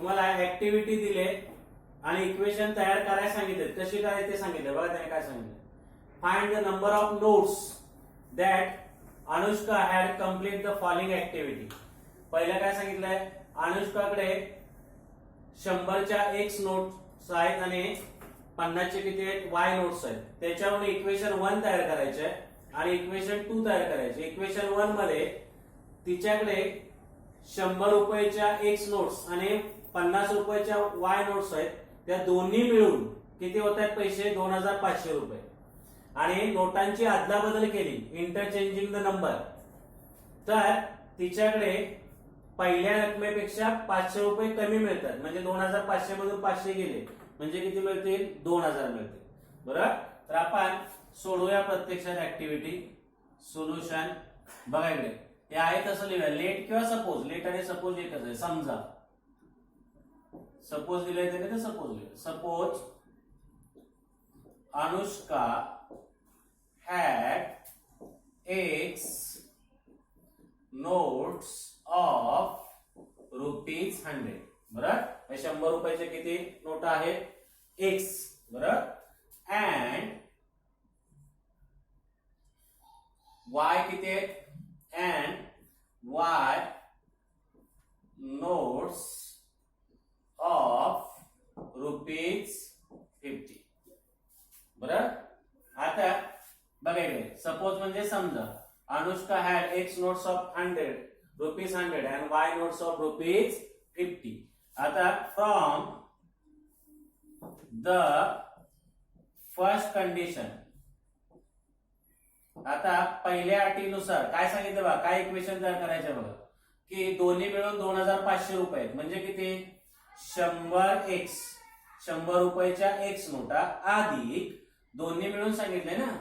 तुम्हाला ऍक्टिव्हिटी दिले आणि इक्वेशन तयार करायला सांगितले, कशी करायचे ते सांगितले. बघा त्याने काय सांगितलं, find the number of notes that Anushka had complete the following activity. पहिलं काय सांगितलंय, अनुष्काकडे 100च्या एक्स नोट्स आहेत आणि 50चे किती आहेत, वाय नोट्स आहेत. त्याच्यावरून इक्वेशन 1 तयार करायचे आणि इक्वेशन 2 तयार करायचे. इक्वेशन 1 मध्ये तिच्याकडे 100 रुपयाच्या एक्स नोट्स आणि 50 रुपयाच्या वाय नोट्स आहेत. त्या दोन्ही मिळून किती होत आहेत पैसे, 2500 रुपये. आणि नोटांची अदलाबदल केली, इंटरचेंजिंग द नंबर, तर तिच्याकडे पहिल्या रकमेपेक्षा 500 रुपये कमी मिळतात. म्हणजे 2500 मधून 500 गेले म्हणजे किती मिळतील, 2000 मिळतील. बरोबर. तर आपण सोडूया प्रत्यक्षात ऍक्टिव्हिटी. सोल्युशन बघा इकडे हे आहे तसं लिहूया. लेट किंवा सपोज, लेट आणि सपोज एकच आहे. समजा सपोज दिले तर सपोज लिहूया. Suppose Anushka had X notes of ₹100. बरोबर. 100 रुपयाचे किती नोट आहेत, X. बरोबर. and Y किती आहेत, and Y notes of ₹50. बरोबर. आता बघा इकडे सपोज म्हणजे समजा Anushka had x notes of ₹100 and Y notes of ₹50. आता फ्रॉम द फर्स्ट कंडिशन, आता पहिल्या अटीनुसार काय सांगितलं बघा, काय इक्वेशन तयार करायचं बघा, की दोन्ही मिळून 2500 रुपये म्हणजे किती, 100 रुपयाच्या एक्स नोटा अधिक दोन्ही मिळून सांगितले ना,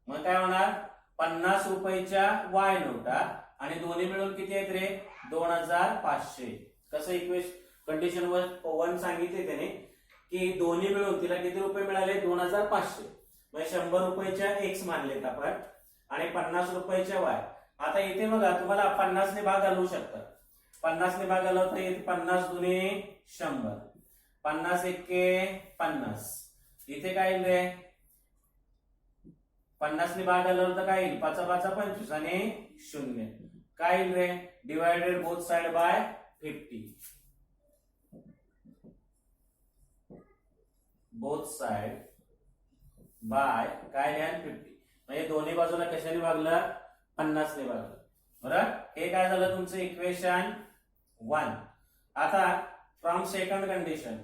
मग काय होणार 50 रुपयाच्या वाय नोटा आणि दोन्ही मिळून किती आहेत रे, 2500. कसं इक्वेशन कंडिशन 1 सांगितले त्याने की दोन्ही मिळून तिला किती रुपये मिळाले, 2500. म्हणजे 100 रुपयाच्या एक्स मानलेत आपण आणि 50 रुपयाच्या वाय. आता इथे बघा तुम्हाला 50 ने भाग घालवू शकतात. 50 ने भाग घालवता येते, 50 दुने 100, 50 एके 50. इथे काय येईल रे, 50 ने भाग घालवलं तर काय येईल, 5 5 25 आणि 0 काय येईल रे, divided both side by 50. Both side by काय लिहा 50. म्हणजे दोन्ही बाजूला कशाने भागलं, 50 ने भागलं. बरोबर. हे काय झालं तुमचं इक्वेशन 1. आता from second condition,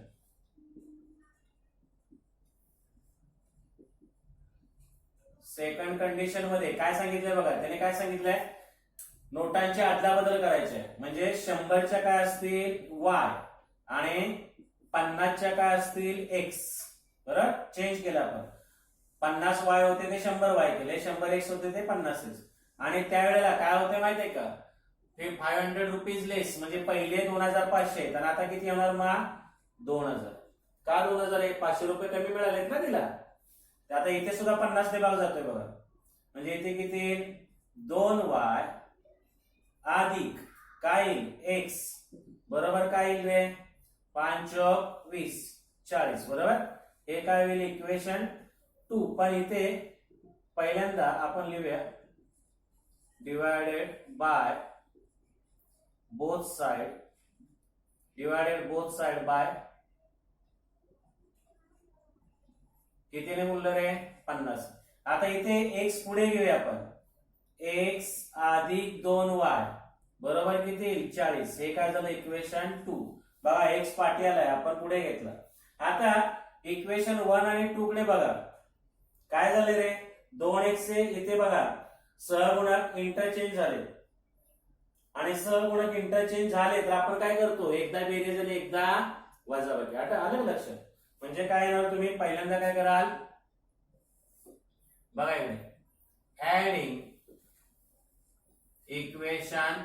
second condition मध्ये काय सांगितलंय बघा, त्याने काय सांगितलंय, नोटांची अदलाबदल करायची. म्हणजे 100च्या काय असतील वाय आणि 50च्या काय असतील एक्स. बरोबर. चेंज केलं आपण, 50 वाय होते ते 100 वाय केले, 100 एक्स होते ते 50 एक्स. आणि त्यावेळेला काय होते माहितीये का, हे 500 रुपीज लेस म्हणजे पहिले 2500 तर आता किती होणार मग 2000. का 2000, 500 रुपये कमी मिळालेत ना तिला. आता इथे सुद्धा 50 ने भाग जातोय बघा. म्हणजे इथे किती 2y अधिक काय एक्स बरोबर काय येईल रे, 5 चौक 20 40. बरोबर. हे काय होईल इक्वेशन 2. पण इथे पहिल्यांदा आपण लिहूया divided by both side, divided both side by कितीने बोललं रे, 50. आता इथे x पुढे घेऊया आपण, x अधिक 2y बरोबर किती येईल 40. हे काय झालं इक्वेशन 2. बघा x पाठी आलाय आपण पुढे घेतला. आता इक्वेशन 1 आणि 2 कडे बघा काय झाले रे, 2x इथे बघा सहगुणक इंटरचेंज झाले आणि सहगुणक इंटरचेंज झाले तर आपण काय करतो, एकदा बेरीज आणि एकदा वजाबाकी. आता आलं लक्षात. म्हणजे काय येणार, तुम्ही पहिल्यांदा काय कराल बघा इकडे, ऍडिंग इक्वेशन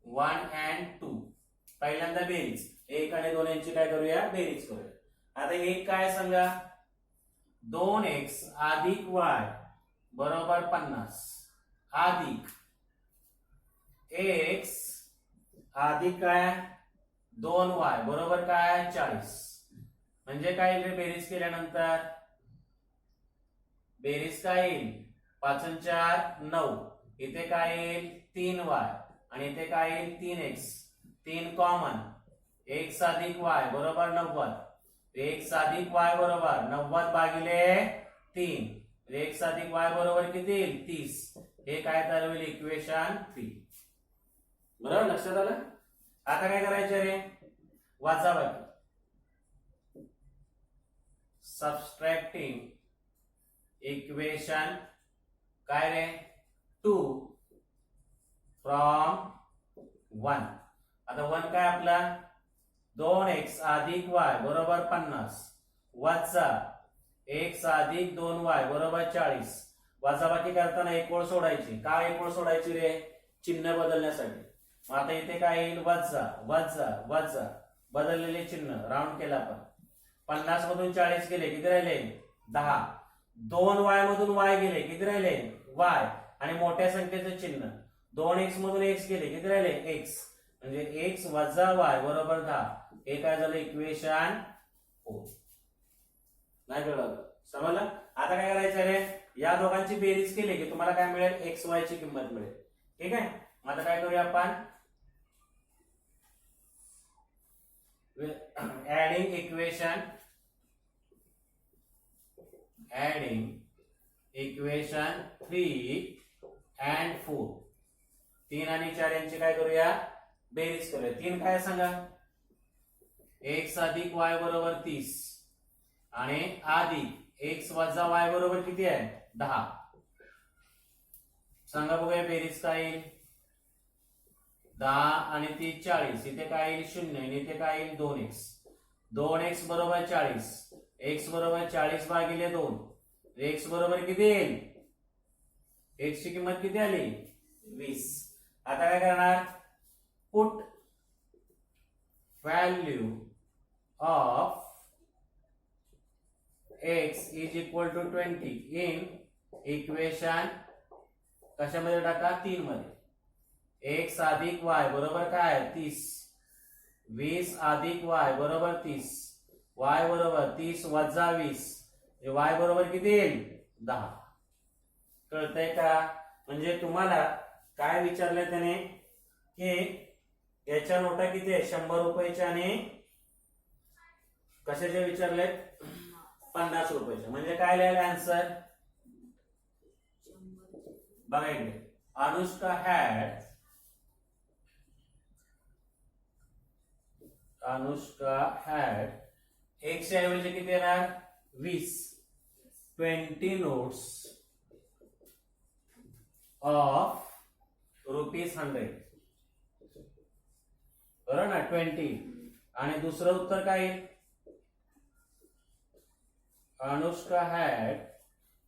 1 and 2. पहिल्यांदा बेरीज 1 आणि 2 यांची काय करूया, बेरीज करूया. आता एक काय सांगा, 2x अधिक y बरोबर 50 अधिक x अधिक काय 2y बरोबर काय 40. म्हणजे काय येईल बेरीज केल्यानंतर? बेरीज काय येईल? 5 आणि 4 9. इथे काय येईल? 3y आणि इथे काय येईल? 3x. 3 कॉमन. x अधिक y बरोबर 90. x अधिक y बरोबर 90 भागिले 3. x अधिक y बरोबर किती येईल? 30. हे काय तयार होईल? इक्वेशन 3. बरोबर लक्षात आलं? आता काय करायचं रे? वजाबाकी. सबट्रॅक्टिंग इक्वेशन काय रे? 2 फ्रॉम 1. आता 1 काय आपला? 2x अधिक y बरोबर 50 वजा x अधिक 2y बरोबर 40. वजाबाकी करताना एक ओळ सोडायची. का एक ओळ सोडायची रे? चिन्ह बदलण्यासाठी. मग आता इथे काय येईल? वजा वजा वजा बदललेले चिन्ह राऊंड केला आपण. 50 मधून 40 गेले किती राहिले? 10. 2y मधून y गेले किती राहिले? y आणि मोठ्या संख्येचं चिन्ह. 2x मधून x गेले किती राहिले? x. म्हणजे x वजा y बरोबर 10. हे काय झालं? इक्वेशन 4. नाही कळलं? समजलं? आता काय करायचं रे? या दोघांची बेरीज केली की तुम्हाला काय मिळेल? एक्स वाय ची किंमत मिळेल. ठीक आहे? आता काय करूया आपण? Adding equation 3 and 4. 3 आणि 4 यांची काय करूया? बेरीज करूया. 3 काय सांगा? x अधिक y बरोबर 30 आणि अधिक x वजा y बरोबर किती आहे? 10. सांगा बघूया बेरीज काय येईल? 10 आणि 30 40. इथे काय येईल? 0 आणि इथे काय येईल? 2x. 2x बरोबर 40. x बरोबर 40 भागिले 2. x बरोबर किती येईल? x ची किंमत किती आली? 20. आता काय करणार? Put value of x is equal to 20 in equation कशामध्ये टाका? 3 मध्ये. x अधिक y बरोबर काय? 30. 20 अधिक y बरोबर 30. y बरोबर 30 वजा 20. y बरोबर किती येईल? 10. कळतंय का? म्हणजे तुम्हाला काय विचारलंय त्याने की याच्या नोटा किती आहे? 100 रुपयाच्या आणि कशाचे विचारलेत? 50 रुपयाचे. म्हणजे काय लिहायला आन्सर? बघा इकडे. अनुष्का हॅड x च्या ऐवजी किती येणार? 20. 20 नोट्स ऑफ ₹100. बरोबर ना? 20. आणि दुसरं उत्तर काय येईल? अनुष्का हॅड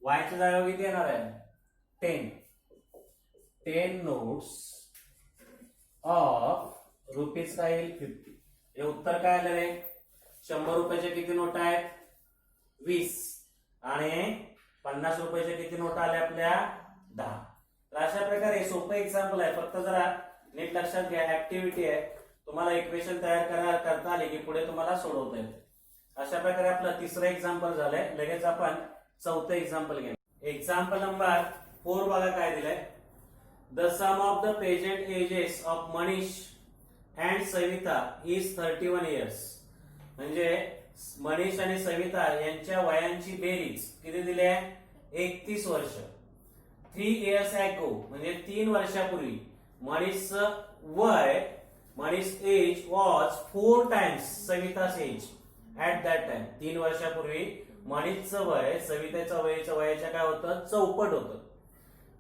y च्या जागेवर किती येणार आहे? 10 नोट्स ऑफ रुपीज काय येईल? 50. हे उत्तर काय आलं रे? 100 रुपयाच्या किती नोटा आहेत? 20. आणि 50 रुपयाच्या किती नोटा आल्या आपल्या? 10. तर अशा प्रकारे सोपं एक्झाम्पल आहे. फक्त जरा नीट लक्षात घ्या. ऍक्टिव्हिटी आहे. तुम्हाला इक्वेशन तयार करता आले की पुढे तुम्हाला सोडवता येते. अशा प्रकारे आपलं तिसरं एक्झाम्पल झालंय. लगेच आपण चौथं एक्झाम्पल घेऊ. एक्झाम्पल नंबर 4 बघा काय दिलंय. The sum of the present ages of Manish and Savita is 31 years. म्हणजे मनीष आणि सविता यांच्या वयांची बेरीज किती दिली आहे? 31 वर्ष. 3 इयर्स अगो म्हणजे 3 वर्षापूर्वी मनीषचं वय, Manish age was 4 times Savita's age at that time. 3 वर्षापूर्वी मनीषचं वय सविताच्या वयाच्या काय होतं? चौपट होतं.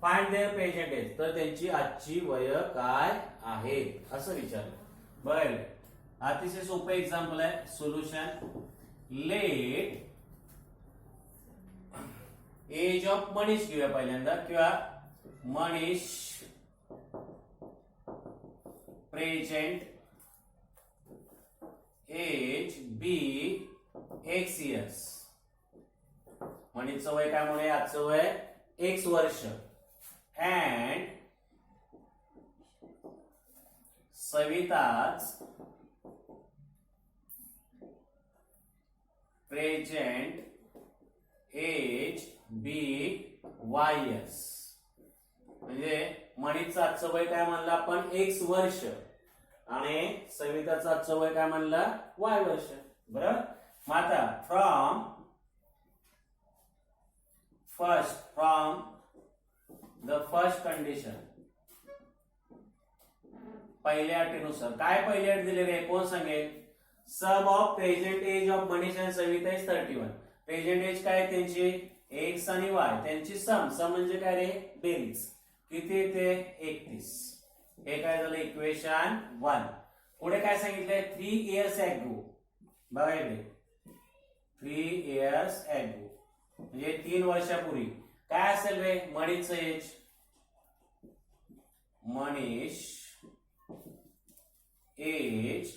Find their present age. तर त्यांची आजची वय काय आहे असं विचारलं. बघा अतिशय सोपं एक्झाम्पल आहे. Solution. Let age of Manish घेऊया पहिल्यांदा किंवा Manish present age be x years. मनीषचं वय काय म्हणून? आजचं वय x वर्ष. And Savita's present age BYS. म्हणजे मनीषचं आजचं वय काय म्हणलं आपण X वर्ष आणि सविताचं आजचं वय काय म्हणलं Y वर्ष. बरोबर. मग आता फ्रॉम द फर्स्ट कंडिशन, पहिल्या अटीनुसार काय पहिली अट दिलेली आहे कोण सांगेल? Sum of present age of Manish आणि सविता इज 31. प्रेझेंट एज काय त्यांची X आणि Y, त्यांची सम म्हणजे काय रे बेरीज, किती येते 31. हे काय झालं इक्वेशन 1. पुढे काय सांगितलंय 3 years ago. बघा इकडे 3 years ago म्हणजे 3 वर्षापूर्वी काय असेल रे मनीषचं एज? मनीष एज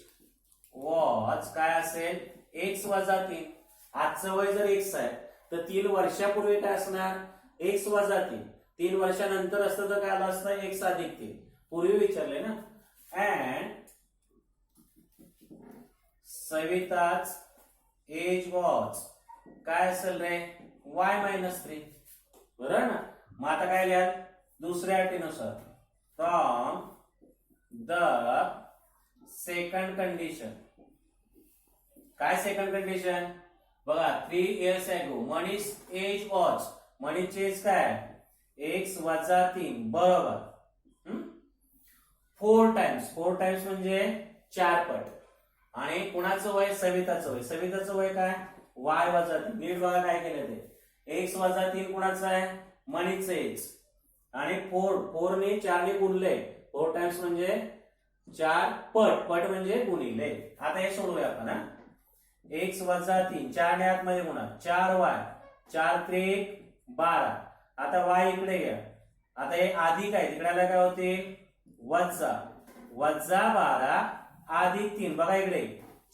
वॉज काय असेल X वजा 3. आजचं वय जर X आहे तर 3 वर्षापूर्वी काय असणार X वजा 3. 3 वर्षानंतर असतं तर काय आलं असतं X अधिक 3. पूर्वी विचारले ना. अँड सविताच एज वॉज काय असेल रे Y मायनस 3. बरोबर ना. मग आता काय लिहाल दुसऱ्या अटीनुसार फ्रॉम द सेकंड कंडिशन. काय सेकंड कंडिशन? बघा 3 years ago Manish age was, Manish age काय X वजा 3 बरोबर 4 टाइम्स म्हणजे 4 पट. आणि कुणाचं वय? सविताचं वय. सविताचं वय काय Y वजा 3. नीट बघा काय केलं ते X वजा 3 कुणाचं आहे मनीषचं एज आणि 4 ने 4 ने गुणले 4 टाइम्स म्हणजे 4 पट म्हणजे गुणिले. आता हे सोडवूया आपण हा. X वजा 3 4 ने आतमध्ये गुणा 4Y 4 3 12. आता Y इकडे घ्या. आता हे अधिक आहे तिकडे काय होते वजा 12 अधिक 3. बघा इकडे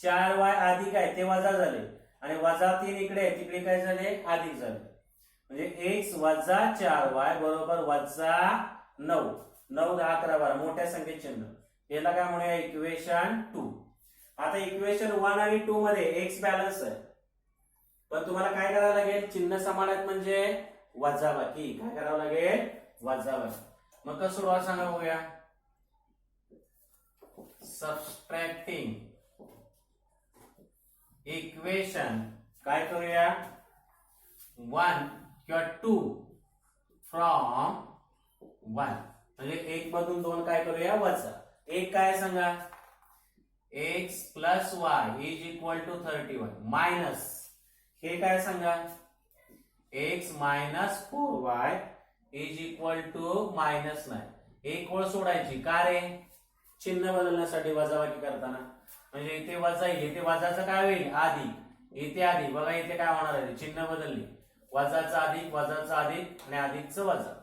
4Y अधिक आहे ते वजा झाले आणि वजा 3 इकडे आहे तिकडे काय झाले अधिक झाले. म्हणजे X वजा 4Y बरोबर वजा 9. 9 10 11 12 मोठ्या संख्येचे चिन्ह. याला काय म्हणूया इक्वेशन 2. आता इक्वेशन 1 आणि 2 मध्ये X बॅलन्स आहे पण तुम्हाला काय करावं लागेल चिन्ह समान आहेत म्हणजे वजाबाकी. काय करावं लागेल वजाबाकी. मग कसं सोडवा सांगा बघूया. सबस्ट्रॅक्टिंग इक्वेशन काय करूया 1 किंवा 2 फ्रॉम 1 म्हणजे 1 मधून 2 काय करूया वजा. 1 काय सांगा X plus Y is equal to 31 minus हे काय सांगा X minus 4Y is equal to -9. एक ओळ सोडायची का रे चिन्ह बदलण्यासाठी वजाबाकी करताना. म्हणजे इथे वजा येईल इथे वजाचं काय होईल आधी इथे आधी. बघा इथे काय होणार आहे चिन्ह बदलली वजाचं अधिक आणि अधिकचं वजा.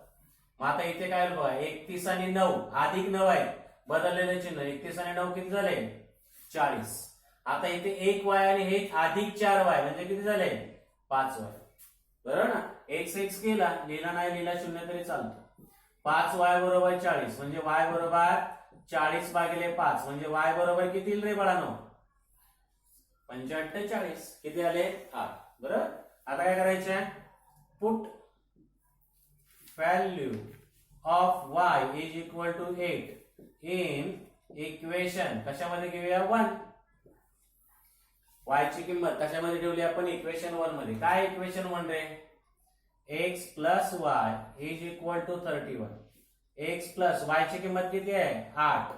मग आता इथे काय होईल बघा 31 आणि 9 अधिक 9 आहे बदललेलं चिन्ह 31 आणि 9 किती झाले 40. आता इथे 1Y आणि हे अधिक 4Y म्हणजे किती झाले 5Y. बरोबर ना. x केला लिहिला नाही लिहिला शून्य तरी चालतो. 5Y बरोबर 40 म्हणजे Y बरोबर 40 भागिले 5 म्हणजे Y बरोबर किती येईल रे बाळांनो 85 40 किती आले 8. बरोबर. आता काय करायचं put value of Y is equal to 8 in equation कशामध्ये घेऊया 1. Y ची किंमत कशामध्ये ठेवली आपण इक्वेशन 1 मध्ये. काय इक्वेशन 1 रे x plus y is equal to 31. x plus y ची किंमत किती आहे 8.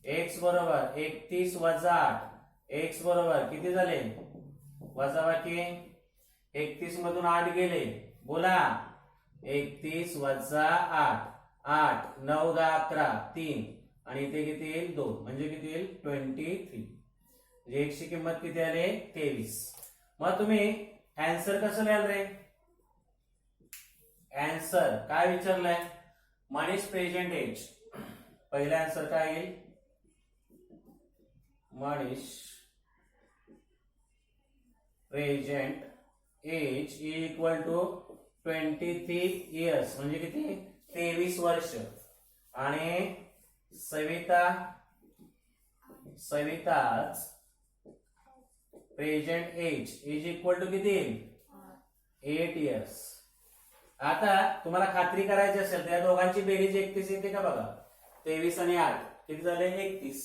x बरोबर 31 वजा 8. x बरोबर किती झाले वजाबाकी 31 मधून 8 गेले बोला 31 वजा 8 8 9 10 11 3 आणि इथे किती येईल 2 म्हणजे किती येईल 23. म्हणजे x ची किंमत किती आली 23. मग तुम्ही आन्सर कसं लिहाल रे. आन्सर काय विचारलंय मनीष प्रेझेंट एज. पहिला आन्सर काय येईल Manish present age is equal to 23 years म्हणजे किती 23 वर्ष. आणि सविताच present age is equal to किती 8 इयर्स. आता तुम्हाला खात्री करायची असेल तर या दोघांची बेरीज 31 येते का बघा. 23 आणि 8 किती झाले 31.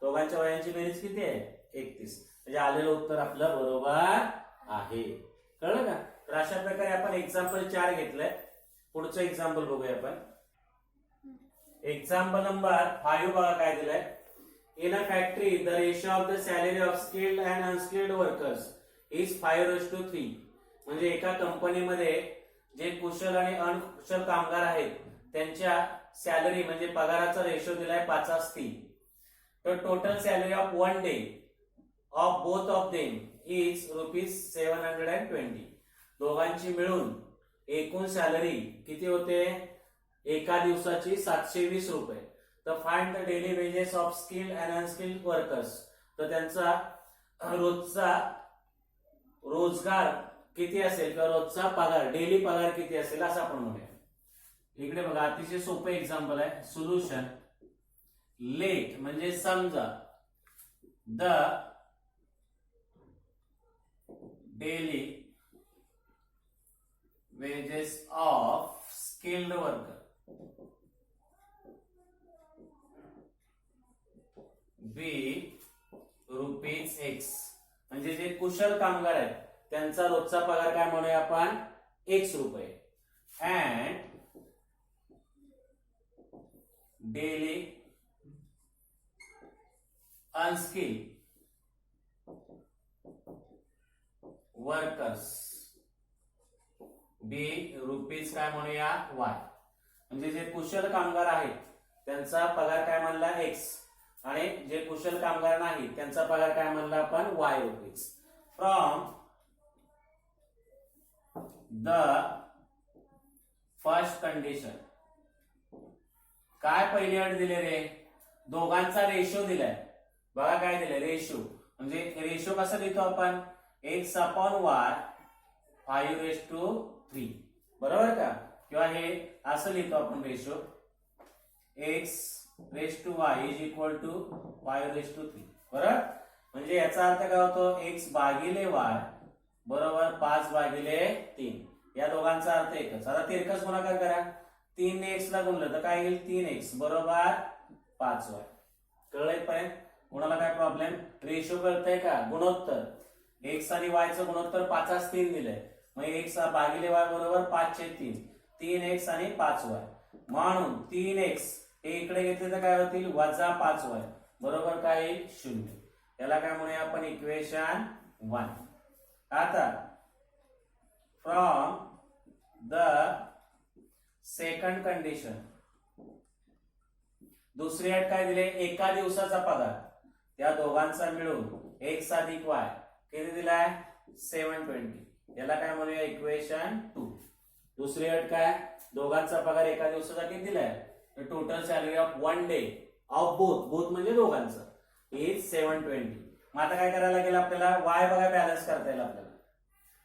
दोघांच्या वयांची बेरीज किती आहे 31. म्हणजे आलेलं उत्तर आपलं बरोबर आहे. कळलं का. तर अशा प्रकारे आपण एक्झाम्पल 4 घेतलंय. पुढचं एक्झाम्पल बघूया आपण. एक्झाम्पल नंबर 5 बघा काय दिलंय. In a factory the ratio of the salary of skilled and unskilled workers is 5:3. म्हणजे एका कंपनीमध्ये जे कुशल आणि अनकुशल कामगार आहेत त्यांच्या सॅलरी म्हणजे पगाराचा रेशो दिलाय 5:3. तर total salary of 1 day of both of them is ₹720. दोघांची मिळून एकूण सॅलरी किती होते एका दिवसाची 720 रुपये. तर find the daily wedges of skilled and unskilled workers. तर त्यांचा रोजचा रोजगार किती असेल किंवा रोजचा पगार डेली पगार किती असेल असं आपण म्हणूया. इकडे बघा अतिशय सोपं एक्झाम्पल आहे. सोल्युशन. लेट म्हणजे समजा the daily wages of skilled worker be ₹X. म्हणजे जे कुशल कामगार आहेत त्यांचा रोजचा पगार काय म्हणूया आपण X रुपये. And daily unskilled workers B rupees काय म्हणूया वाय. म्हणजे जे कुशल कामगार आहेत त्यांचा पगार काय म्हणला एक्स आणि जे कुशल कामगार नाही त्यांचा पगार काय म्हणला आपण Y rupees. From the first condition. काय पहिली अट दिले रे दोघांचा रेशो दिलाय. बघा काय दिलंय रेशो. म्हणजे रेशो कसा लिहितो आपण X/Y 5:3 बरोबर का. किंवा हे असं लिहितो आपण ratio X/Y is equal to 5:3 बरोबर. म्हणजे याचा अर्थ काय होतो X/Y बरोबर 5/3. या दोघांचा अर्थ एकच. आता तिरकस गुणाकार करा. 3 ने X ला गुणलं तर काय येईल 3X बरोबर 5Y. कळलंय पर्यंत. कोणाला काय प्रॉब्लेम. रेशो कळतंय का गुणोत्तर. X आणि Y चं गुणोत्तर 5/3 दिलंय. मग X/Y बरोबर 5/3. 3X आणि 5Y म्हणून 3X हे इकडे घेतले तर काय होतील -5Y बरोबर काय येईल 0. याला काय म्हणूया आपण इक्वेशन 1. आता फ्रॉम द सेकंड कंडिशन. दुसरी अट काय दिले एका दिवसाचा पगार त्या दोघांचा मिळून X + Y किती दिलाय 720. याला काय म्हणूया इक्वेशन 2. दुसरी अट काय दोघांचा पगार एका दिवसाचा किती दिलाय total salary of 1 day of both म्हणजे दोघांचं इज 720. मग आता काय करायला लागेल आपल्याला वाय बघा बॅलन्स करता येईल आपल्याला.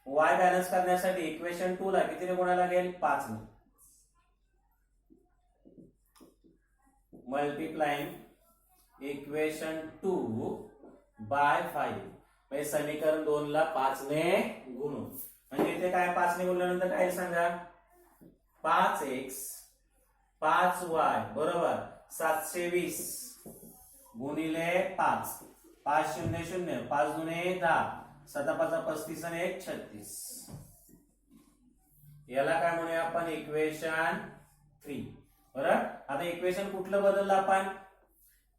वाय बॅलन्स करण्यासाठी इक्वेशन 2 ला कितीने गुणायला लागेल 5 ने. मल्टिप्लाइंग इक्वेशन 2 बाय 5 म्हणजे समीकरण 2 ला 5 ने गुणून. म्हणजे इथे काय 5 ने गुणल्यानंतर काय सांगा 5X 5Y बरोबर 720 गुणिले 5. 5 0 0 5 दुने 10 7 5 35 आणि 1 36. याला काय म्हणूया आपण इक्वेशन 3 बरोबर. आता इक्वेशन कुठलं बदललं आपण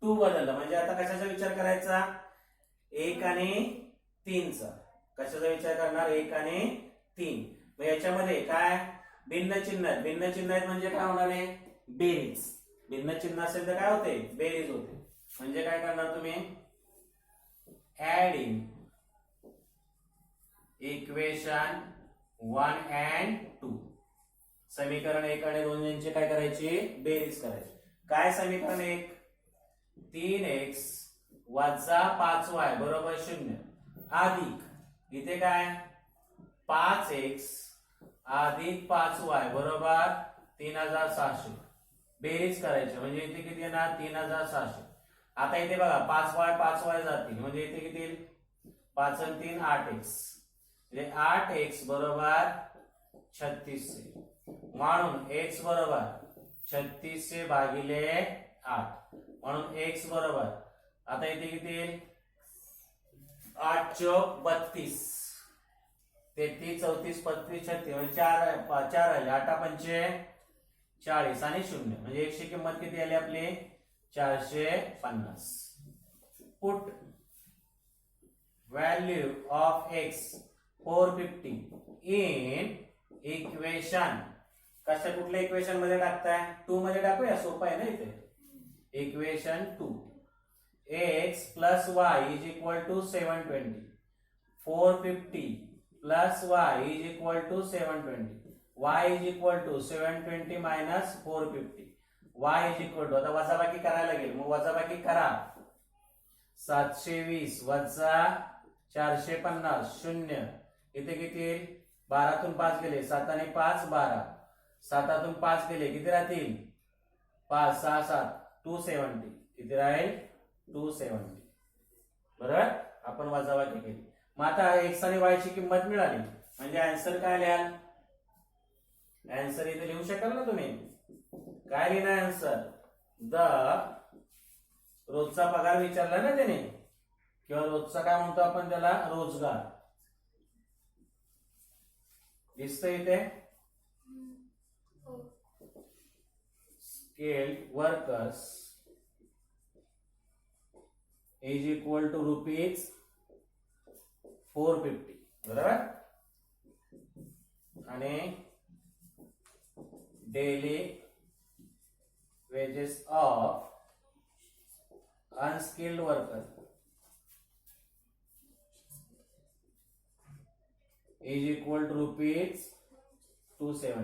2 बदललं. म्हणजे आता कशाचा विचार करायचा 1 आणि 3 चा. कशाचा विचार करणार 1 आणि 3. मग याच्यामध्ये काय भिन्न चिन्ह आहेत. भिन्न चिन्ह आहेत म्हणजे काय होणार आहे बेरीज. भिन्न चिन्ह असेल तर काय होते बेरीज होते. म्हणजे काय करणार तुम्ही ऍडिंग इक्वेशन 1 and 2. समीकरण 1 आणि 2 यांची काय करायची बेरीज करायची. काय समीकरण 1 3X वजा 5Y बरोबर 0 अधिक इथे काय 5X अधिक 5Y बरोबर 3600 बेरीज करायची. म्हणजे इथे किती येणार 3600. आता इथे बघा 5Y जातील म्हणजे इथे किती येईल 5 आणि 3 8x, म्हणजे 8x बरोबर 36 म्हणून x बरोबर 36 भागिले 8 म्हणून x बरोबर आता इथे किती येईल 8 चौक 32 33 34 35 36 म्हणजे 4 आले 8 पंचे 40 आणि 0 म्हणजे x ची किंमत किती आली आपली 450. Put value of x 450 in equation कशा कुठल्या इक्वेशन मध्ये टाकताय 2 मध्ये टाकूया सोपं आहे ना इथे equation 2 x plus y is equal to 720 450 plus y is equal to 720 y is equal to 720 minus 450 y is equal to आता वजाबाकी करायला लागेल मग वजाबाकी करा 720 वजा 450 0 इथे किती येईल 12 तून 5 गेले 7 आणि 5 12 7 तून 5 गेले किती राहतील 5 6 7 270 किती राहील 270 बरोबर आपण वजाबाकी केली. मग आता x आणि y ची किंमत मिळाली म्हणजे आन्सर काय लिहाल आन्सर इथे लिहू शकाल ना तुम्ही काय लिहिणार आन्सर द रोजचा पगार विचारला ना त्याने किंवा रोजचा काय म्हणतो आपण त्याला रोजगार दिसतंय इथे skilled workers is equal to rupees 450 बरोबर आणि daily wages of unskilled worker is equal to rupees 270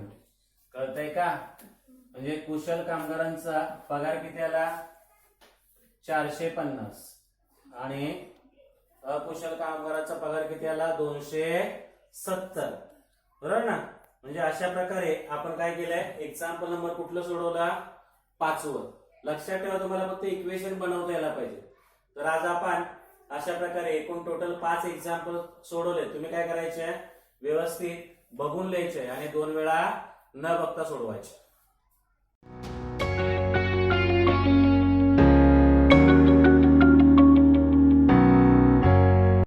कळतंय का म्हणजे कुशल कामगारांचा पगार किती आला 450 आणि अकुशल कामगाराचा पगार किती आला 270 बरोबर ना. म्हणजे अशा प्रकारे आपण काय केलंय एक्झाम्पल नंबर कुठलं सोडवला 5वं. लक्षात ठेवा तुम्हाला फक्त इक्वेशन बनवता यायला पाहिजे. तर आज आपण अशा प्रकारे एकूण टोटल 5 एक्झाम्पल सोडवले. तुम्ही काय करायचे व्यवस्थित बघून लिहायचे आणि 2 वेळा न बघता सोडवायचे.